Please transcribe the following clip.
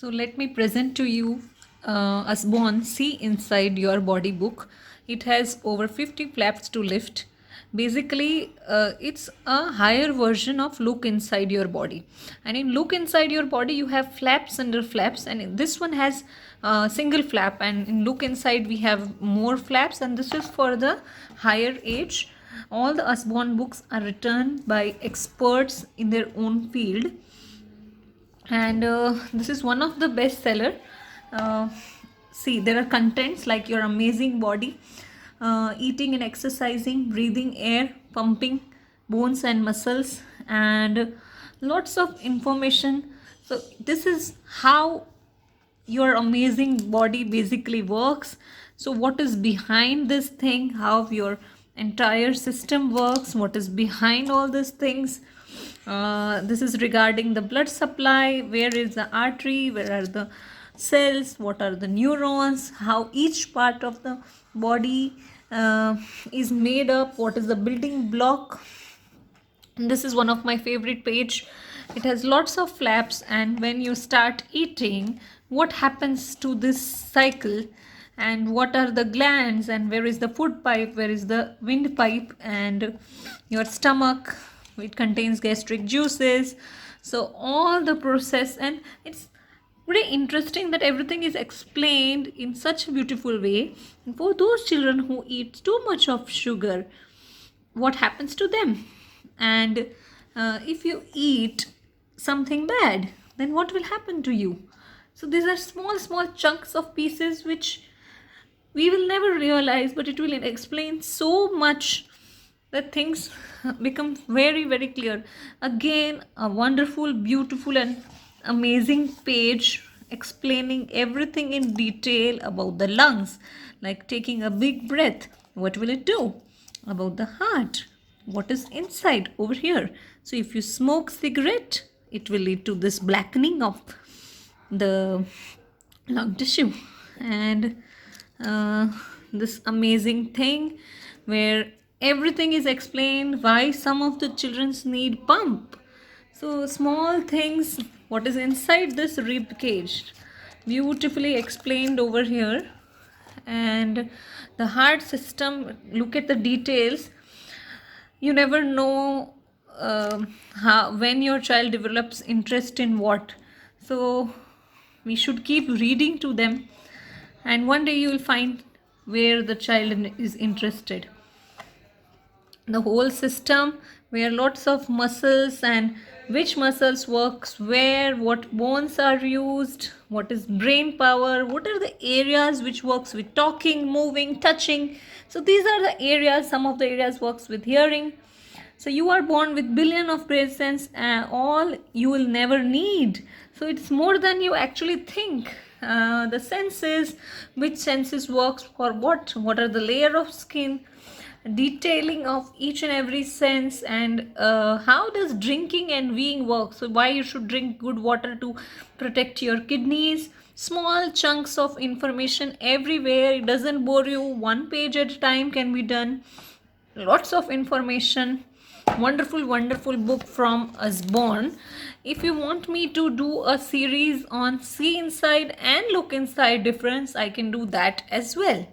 So let me present to you Usborne See Inside Your Body book. It has over 50 flaps to lift. Basically, it's a higher version of Look Inside Your Body. And in Look Inside Your Body, you have flaps under flaps, and this one has single flap. And in Look Inside, we have more flaps, and this is for the higher age. All the Usborne books are written by experts in their own field, and this is one of the best seller. uh, See, there are contents like your amazing body, eating and exercising, breathing air, pumping bones and muscles, and lots of information. So this is how your amazing body basically works. So what is behind this thing, how your entire system works, what is behind all these things. This is regarding the blood supply, where is the artery, where are the cells, what are the neurons, how each part of the body is made up, what is the building block. And this is one of my favorite page. It has lots of flaps, and when you start eating, what happens to this cycle, and what are the glands, and where is the food pipe, where is the windpipe, and your stomach, it contains gastric juices. So all the process, and it's very interesting that everything is explained in such a beautiful way. And for those children who eat too much of sugar, what happens to them, and if you eat something bad, then what will happen to you. So these are small chunks of pieces which we will never realize, but it will explain so much that things become very clear. Again, a wonderful, beautiful, and amazing page explaining everything in detail about the lungs, like taking a big breath, what will it do, about the heart, what is inside over here. So if you smoke cigarette, it will lead to this blackening of the lung tissue. And this amazing thing where everything is explained, why some of the children need pump. So small things, what is inside this rib cage, beautifully explained over here. And the heart system, look at the details. You never know how, when your child develops interest in what. So we should keep reading to them, and one day you will find where the child is interested. The whole system, where lots of muscles, and which muscles works where, what bones are used, what is brain power, what are the areas which works with talking, moving, touching. So these are the areas. Some of the areas works with hearing. So you are born with billion of brain cells, all you will never need. So it's more than you actually think. The senses, which senses works for what are the layer of skin, detailing of each and every sense, and how does drinking and weeing work. So why you should drink good water to protect your kidneys. Small chunks of information everywhere. It doesn't bore you. One page at a time can be done. Lots of information. Wonderful book from Usborne. If you want me to do a series on see inside and look inside difference, I can do that as well.